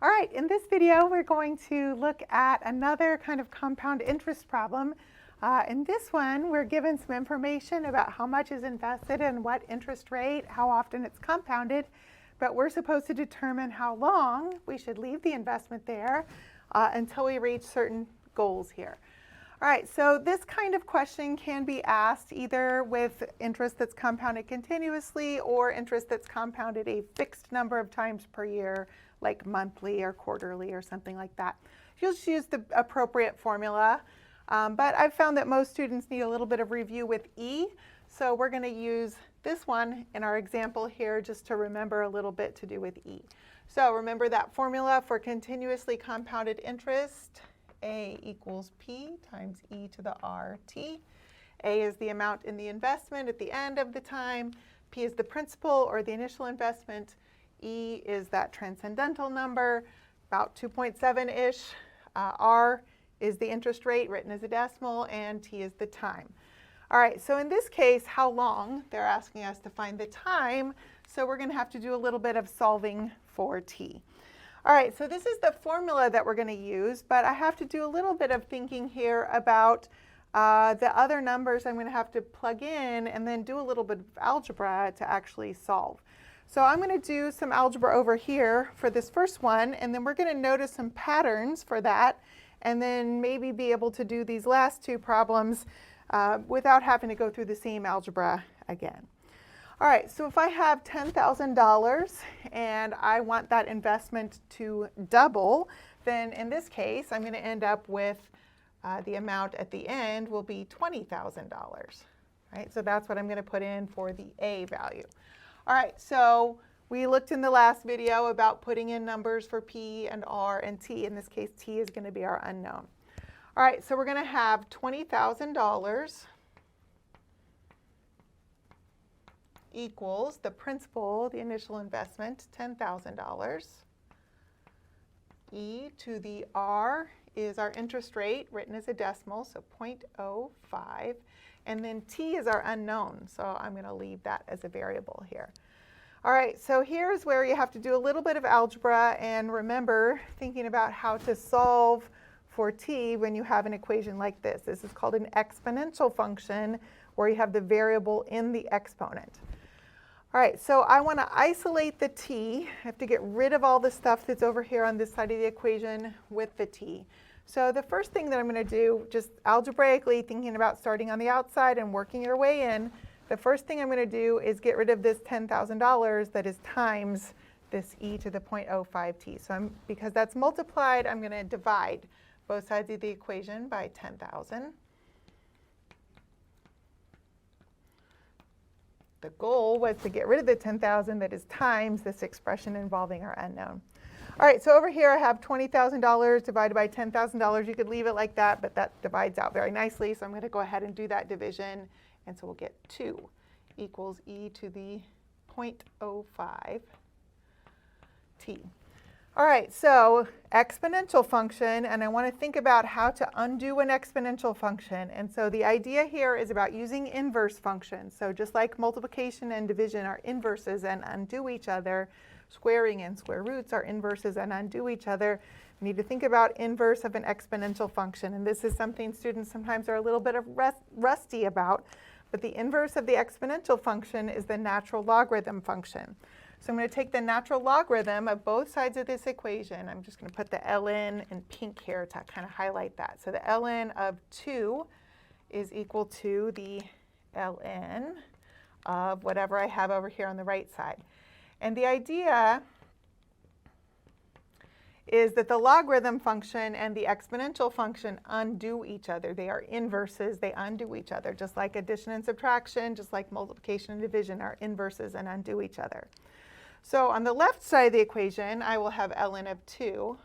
All right, in this video, we're going to look at another kind of compound interest problem. In this one, we're given some information about how much is invested and what interest rate, how often it's compounded, but we're supposed to determine how long we should leave the investment there until we reach certain goals here. All right, so this kind of question can be asked either with interest that's compounded continuously or interest that's compounded a fixed number of times per year, like monthly or quarterly or something like that. You'll just use the appropriate formula, but I've found that most students need a little bit of review with E, so we're going to use this one in our example here just to remember a little bit to do with E. So remember that formula for continuously compounded interest. A equals P times E to the RT. A is the amount in the investment at the end of the time. P is the principal or the initial investment. E is that transcendental number, about 2.7-ish. R is the interest rate written as a decimal, and T is the time. All right, so in this case, how long? They're asking us to find the time, so we're going to have to do a little bit of solving for T. All right, so this is the formula that we're going to use, but I have to do a little bit of thinking here about the other numbers I'm going to have to plug in and then do a little bit of algebra to actually solve. So I'm going to do some algebra over here for this first one, and then we're going to notice some patterns for that, and then maybe be able to do these last two problems without having to go through the same algebra again. All right, so if I have $10,000 and I want that investment to double, then in this case, I'm going to end up with the amount at the end will be $20,000. Right, so that's what I'm going to put in for the A value. All right, so we looked in the last video about putting in numbers for P and R and T. In this case, T is going to be our unknown. All right, so we're going to have $20,000 equals the principal, the initial investment, $10,000. E to the R is our interest rate written as a decimal, so 0.05. And then T is our unknown, so I'm going to leave that as a variable here. All right, so here's where you have to do a little bit of algebra and remember thinking about how to solve for T when you have an equation like this. This is called an exponential function where you have the variable in the exponent. All right, so I want to isolate the T. I have to get rid of all the stuff that's over here on this side of the equation with the T. So the first thing that I'm going to do, just algebraically thinking about starting on the outside and working your way in, the first thing I'm going to do is get rid of this $10,000 that is times this E to the 0.05T. So because that's multiplied, I'm going to divide both sides of the equation by 10,000. The goal was to get rid of the 10,000 that is times this expression involving our unknown. All right, so over here I have $20,000 divided by $10,000. You could leave it like that, but that divides out very nicely. So I'm going to go ahead and do that division. And so we'll get 2 equals E to the 0.05 T. All right, so exponential function, and I want to think about how to undo an exponential function. And so the idea here is about using inverse functions. So just like multiplication and division are inverses and undo each other, squaring and square roots are inverses and undo each other. We need to think about inverse of an exponential function. And this is something students sometimes are a little bit of rusty about. But the inverse of the exponential function is the natural logarithm function. So I'm going to take the natural logarithm of both sides of this equation. I'm just going to put the ln in pink here to kind of highlight that. So the ln of 2 is equal to the ln of whatever I have over here on the right side. And the idea is that the logarithm function and the exponential function undo each other. They are inverses. They undo each other, just like addition and subtraction, just like multiplication and division are inverses and undo each other. So on the left side of the equation, I will have ln of 2.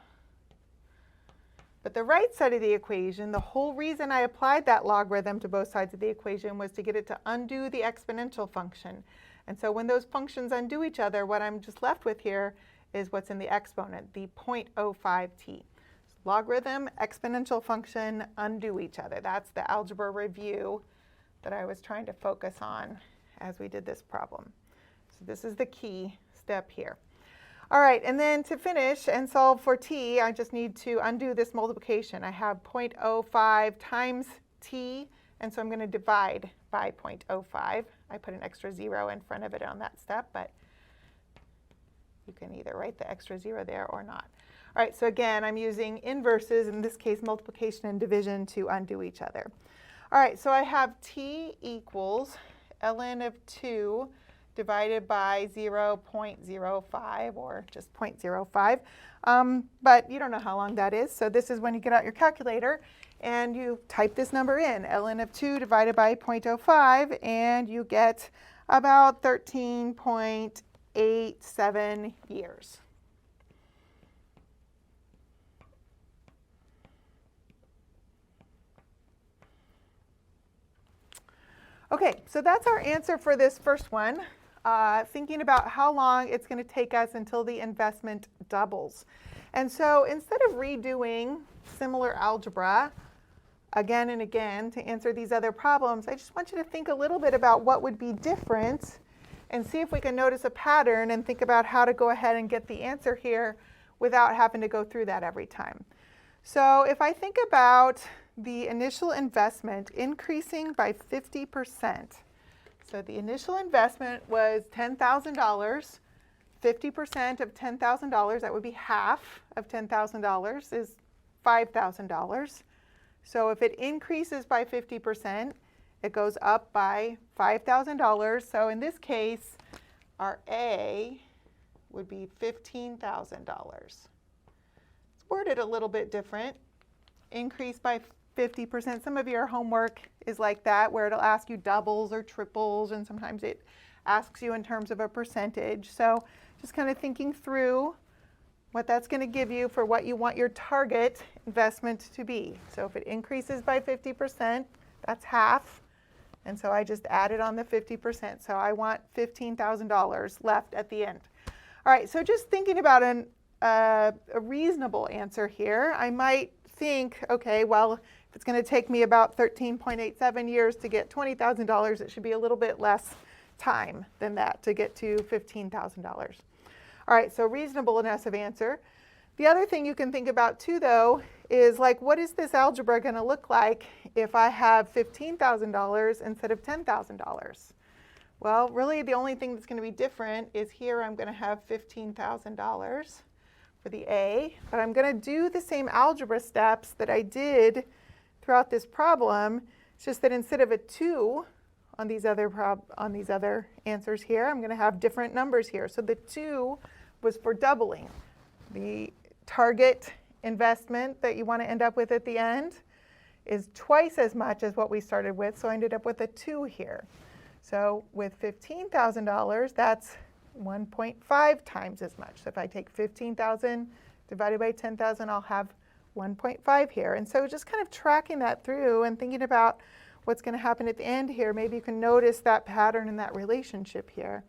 But the right side of the equation, the whole reason I applied that logarithm to both sides of the equation was to get it to undo the exponential function. And so when those functions undo each other, what I'm just left with here is what's in the exponent, the 0.05T. Logarithm, exponential function, undo each other. That's the algebra review that I was trying to focus on as we did this problem. So this is the key step here. All right, and then to finish and solve for t, I just need to undo this multiplication. I have 0.05 times t, and so I'm going to divide by 0.05. I put an extra 0 in front of it on that step, but you can either write the extra 0 there or not. All right, so again, I'm using inverses, in this case multiplication and division, to undo each other. All right, so I have t equals ln of 2 divided by 0.05, or just 0.05. But you don't know how long that is, so this is when you get out your calculator and you type this number in, ln of 2 divided by 0.05, and you get about 13.87 years. Okay, so that's our answer for this first one, thinking about how long it's going to take us until the investment doubles. And so instead of redoing similar algebra again and again to answer these other problems, I just want you to think a little bit about what would be different and see if we can notice a pattern and think about how to go ahead and get the answer here without having to go through that every time. So if I think about the initial investment increasing by 50%. So the initial investment was $10,000. 50% of $10,000, that would be half of $10,000, is $5,000. So if it increases by 50%, it goes up by $5,000. So in this case, our A would be $15,000. It's worded a little bit different. Increase by 50%. Some of your homework is like that, where it'll ask you doubles or triples, and sometimes it asks you in terms of a percentage. So just kind of thinking through what that's going to give you for what you want your target investment to be. So if it increases by 50%, that's half. And so I just added on the 50%. So I want $15,000 left at the end. All right, so just thinking about a reasonable answer here, I might think, okay, well, if it's going to take me about 13.87 years to get $20,000, it should be a little bit less time than that to get to $15,000. All right, so reasonableness of answer. The other thing you can think about too, though, is like, what is this algebra going to look like if I have $15,000 instead of $10,000? Well, really the only thing that's going to be different is here I'm going to have $15,000 for the A, but I'm going to do the same algebra steps that I did throughout this problem. It's just that instead of a 2 on these other answers here, I'm going to have different numbers here. So the 2 was for doubling. The target investment that you want to end up with at the end is twice as much as what we started with, so I ended up with a 2 here. So with $15,000, that's 1.5 times as much. So if I take 15,000 divided by 10,000, I'll have 1.5 here. And so just kind of tracking that through and thinking about what's going to happen at the end here, maybe you can notice that pattern and that relationship here.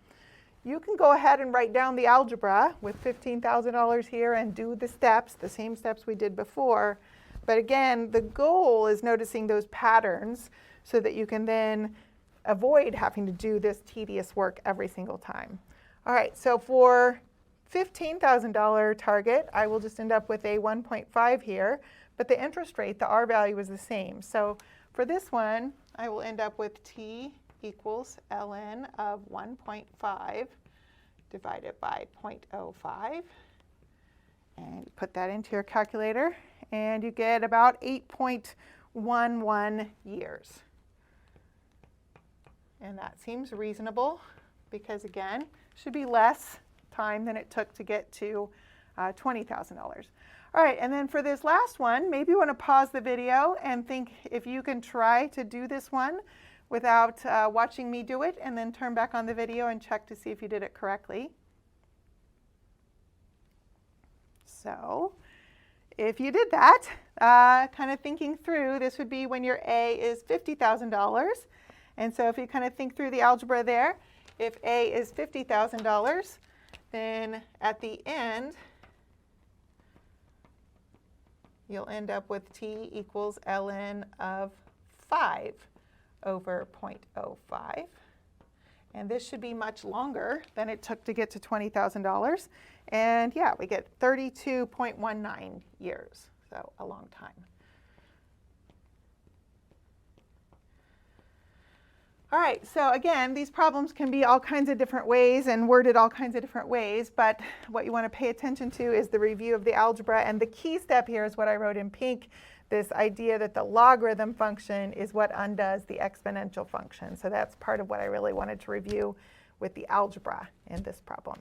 You can go ahead and write down the algebra with $15,000 here and do the steps, the same steps we did before. But again, the goal is noticing those patterns so that you can then avoid having to do this tedious work every single time. All right, so for $15,000 target, I will just end up with a 1.5 here, but the interest rate, the R value, is the same. So for this one, I will end up with t equals ln of 1.5 divided by 0.05. And put that into your calculator, and you get about 8.11 years. And that seems reasonable because, again, it should be less time than it took to get to $20,000. All right, and then for this last one, maybe you want to pause the video and think if you can try to do this one without watching me do it, and then turn back on the video and check to see if you did it correctly. So if you did that, kind of thinking through, this would be when your A is $50,000. And so if you kind of think through the algebra there, if A is $50,000, then at the end, you'll end up with t equals ln of 5 over 0.05. And this should be much longer than it took to get to $20,000. And yeah, we get 32.19 years, so a long time. All right, so again, these problems can be all kinds of different ways and worded all kinds of different ways, but what you want to pay attention to is the review of the algebra, and the key step here is what I wrote in pink, this idea that the logarithm function is what undoes the exponential function. So that's part of what I really wanted to review with the algebra in this problem.